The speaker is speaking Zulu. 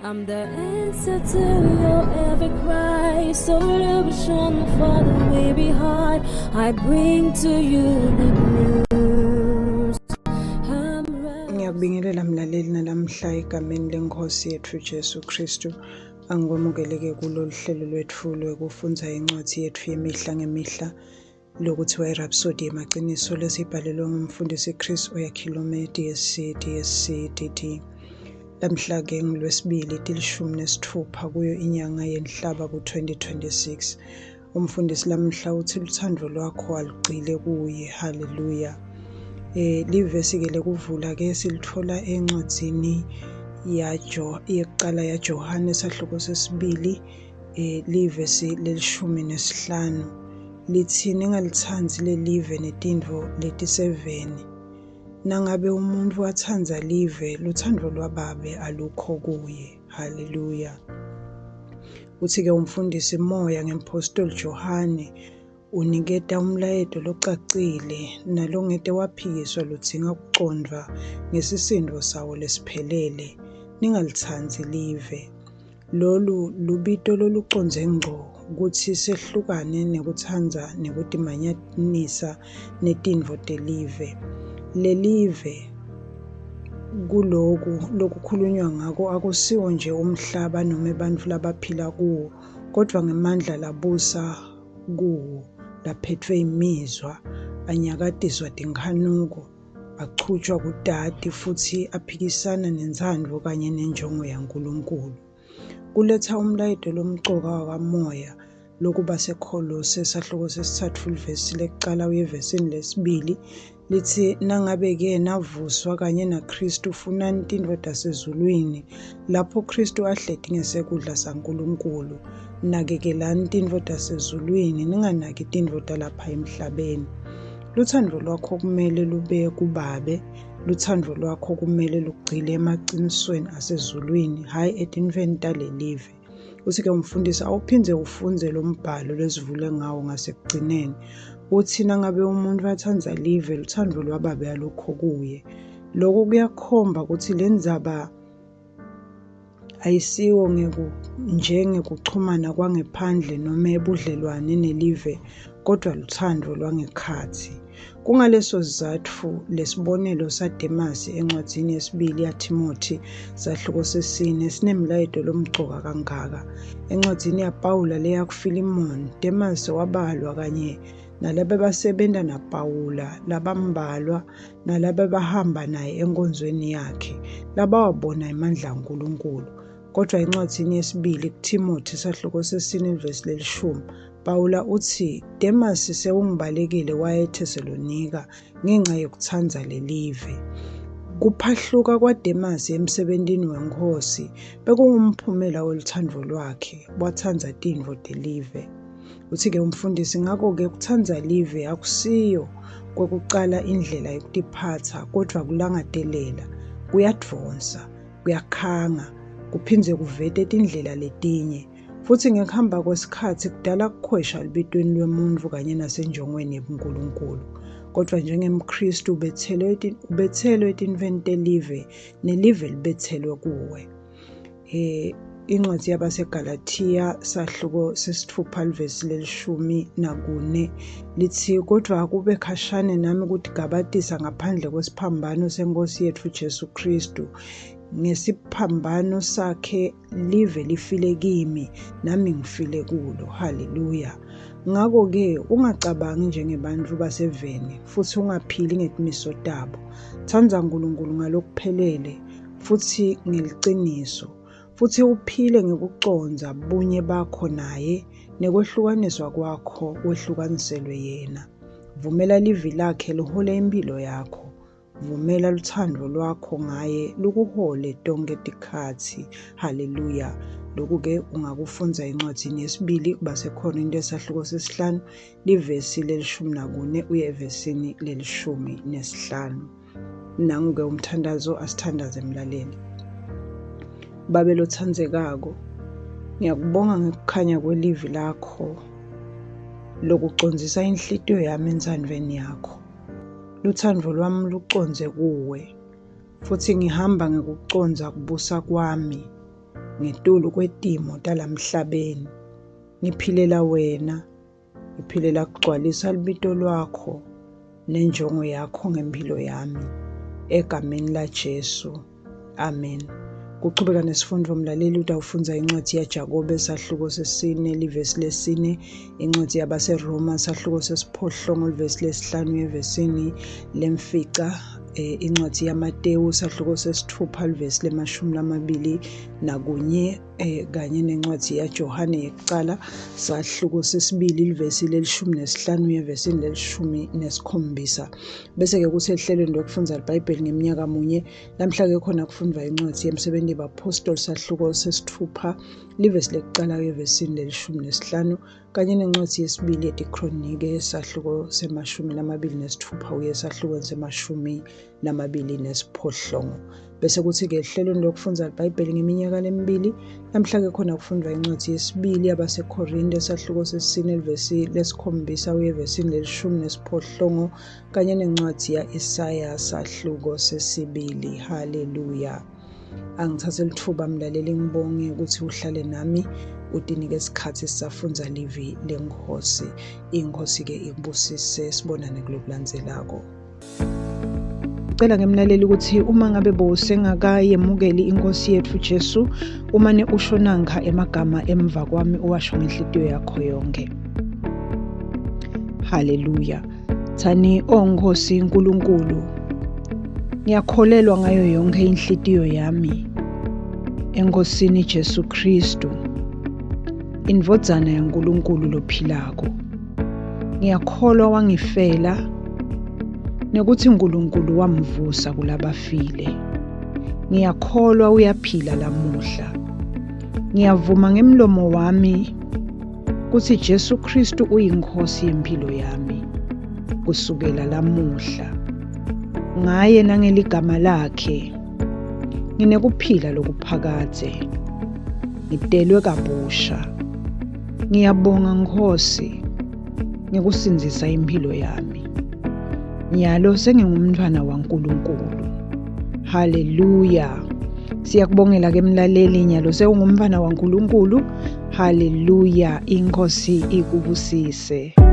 I'm the answer to your every cry. Solution for the weary heart. I bring to you the news. Ngiyakubingelela mlaleli nalamhla egameni lenkosi yethu Jesu Kristu. Angikwamukeleke kulolu hlelo lwethu lokufunda incwadi yethu yemihla ngemihla lokuthiwa iRhapsody yamaqiniso lesibhalelwe ngumfundisi Chris Oyakhilome DSC. Lamhla-ke ngolwesibili tilishumi nesithupha kuyo inyanga yenhlaba ku-2026. Umfundisi lamhla uthi uthando lwakho alugxile kuye. Haleluya. Livesi-ke lekuvula-ke silithola encwadzini yokuqala yaJohane isahluko sesibili livesi lelishumi nesihlanu. Lithi ningalithanzi lelive netintfo letiseveni. Nangabe umuntu wathandza live, luthando lwababe alukho kuye. Haleluya. Uthi-ke umfundisi Moya ngempostoli Johane uniketa umlayeto locacile nalongete waphikiswa ludzinga kucondvwa ngesisindo sawo lesiphelele. Ningalitsanzi live. Lolu lubito loluconze ngqo ukuthi sehlukane nekutsanza nekutimanyanisa netintfo telive. Lelive lokukhulunywa ngako akusiwo nje umhlaba noma ebantfu labaphila kuwo, kodvwa ngemandla labusa kuwo, laphetfwe imizwa, anyakatiswa tinkhanuko, achutjwa kutati futhi aphikisana nentsandvo kanye nenjongo yaNkulunkulu. Kuletsa umlayeto lomcoka wakamoya lokuba seKolose sahluko sesithatfu livesi lekucala uyevesini lesibili lithi nangabe-ke navuswa kanye naKristu funani tintfo tasezulwini lapho Kristu ahleti ngesekudla saNkulunkulu. Nakekelani tintfo tasezulwini, ninganaki tintfo talapha emhlabeni. Luthando lwakho kumele lube kubabe. Luthando lwakho kumele lugxile emacinisweni asezulwini, hhayi etintfweni talelive. Uthi-ke umfundisi awuphindze ufunze lo mbhalo lesivule ngawo ngasekugcineni. Uthi nangabe umuntu atsandza live, luthando lwababe alukho kuye. Lokhu kuyakhomba ukuthi le ndzaba ayisiwo njengekuchumana kwangephandle noma ebudlelwane nelive, kodwa luthando lwangekhatsi. Kungaleso sizatfu lesibonelo saDemasi encwadzini yesibili yaTimothi sahluko sesine sinemlayeto lomcoka kangaka. Encwadzini yaPawula leya kuFilimoni, Demasi wabalwa kanye nalabebasebenta naPawula, labambalwa nalabebahamba naye enkonzweni yakhe, labawabona emandla kaNkulunkulu. Kodwa encwadzini yesibili kuTimothi sahluko sesine ivesi lelishumi, Pawula uthi Demasi sewungibalekile waya eThesalonika ngenxa yokutsandza lelive. Kuphahluka kwaDemasi emsebentini weNkosi bekungumphumela weluthando lwakhe, watsandza tintfo telive. Uthi-ke umfundisi ngako-ke kutsandza live akusiyo kwekucala indlela yokutiphatsa, kodvwa kulangatelela, kuyadvonsa, kuyakhanga, kuphindze kuvete tindlela letinye. Futhi ngekuhamba kwesikhatsi kudala kukhwesha libitweni lwemuntfu kanye nasenjongweni yebuNkulunkulu. Kodvwa njengemKristu ubetselwe etintfweni telive, nelive libetselwe kuwe. Incwadzi yabaseGalatiya sahluko sesitfupha livesi lelishumi nakune lithi kodvwa akube khashane nami kutigabatisa ngaphandle kwesiphambano seNkosi yethu Jesu Kristu. Ngesiphambano sakhe live lifile kimi, nami ngifile kulo. Haleluya. Ngako-ke ungacabangi njengebantfu baseveni futhi ungaphili ngetimiso tabo. Tsandza uNkulunkulu ngalokuphelele futhi ngeliciniso, futhi uphile ngekucondza bunye bakho naye, nekwehlukaniswa kwakho wehlukaniselwe yena. Vumela livi lakhe lihole impilo yakho. Vumela luthando lwakho ngaye lukuhole tonke tikhatsi. Haleluya. Lokhu-ke ungakufundza encwadzini yesibili kuba seKorinte sahluko sesihlanu livesi lelishumi nakune uye evesini lelishumi nesihlanu. Nangu-ke umthandazo asithandaze mlaleli. Babe lotsandzekako, ngiyakubonga ngekukhanya kwelivi lakho lokucondzisa inhlitiyo yami entsandvweni yakho. Luthando lwami luconze kuwe, futhi ngihamba ngekucondza kubusa kwami ngetulu kwetimo talamhlabeni. Ngiphilela wena, ngiphilela kugcwalisa libito lwakho nenjongo yakho ngempilo yami. Egameni laJesu. Amen. Kuchubeka nesifundo mlaleli utawufunza incwadi yaJakobe isahluko sesine livesi lesine, incwadi yabaseRoma isahluko sesiphohlongo livesi lesihlanu evesini lemfica, incwadi yaMateyu isahluko sesithupha livesi le21 kanye nencwadi yaJohane yekucala sahluko sesibili livesi le15 evesini le17. Bese-ke kuthi ehlelweni lokufundza iBhayibheli ngeminyaka munye, namhla-ke khona kufundwa incwadi yemsebenti yabapostoli sahluko sesithupha livesi lekucala evesini le15 kanye nencwadi yesibili yetikronike sahluko se26 uye esahlukweni se28. Bese kuthi-ke ehlelweni lokufundza iBhayibheli ngeminyaka lemibili, namhla-ke khona kufundwa incwadi yesibili yabaseKorinte sahluko sesine livesi le7 uye evesini le18 kanye nencwadi ya-Isaya sahluko sesibili. Haleluya. Angithathe lithuba mlaleli ngibonge ukuthi uhlale nami utinike isikhathi sisafundza livi leNkosi. Inkosi-ke ikubusise, sibonane kulokulandzelako. Cela ngemlaleli ukuthi uma ngabe bowusengakayemukeli inkosi yethu Jesu, umane usho nanga emagama emva kwami uwasho ngenhliziyo yakho yonke. Haleluya. Thani Nkosi nkulunkulu, ngiyakholelwa ngayo yonke inhliziyo yami enkosini Jesu Kristu, indvodzana yaNkulunkulu lophilako. Ngiyakholwa wangifela nekuthi uNkulunkulu wamvusa kulabafile. Ngiyakholwa uyaphila lamuhla. Ngiyavuma ngemlomo wami ukuthi Jesu Kristu uyinkosi yempilo yami kusukela lamuhla. Ngaye nangeligama lakhe nginekuphila lokuphakade, ngidelwe kabusha. Ngiyabonga Nkosi ngekusinzisa impilo yami. Nyalo sengingumntwana waNkulunkulu. Haleluya. Siyakubongela ke mlaleli, nyalo sewungumntwana waNkulunkulu. Haleluya. Inkosi ikubusise.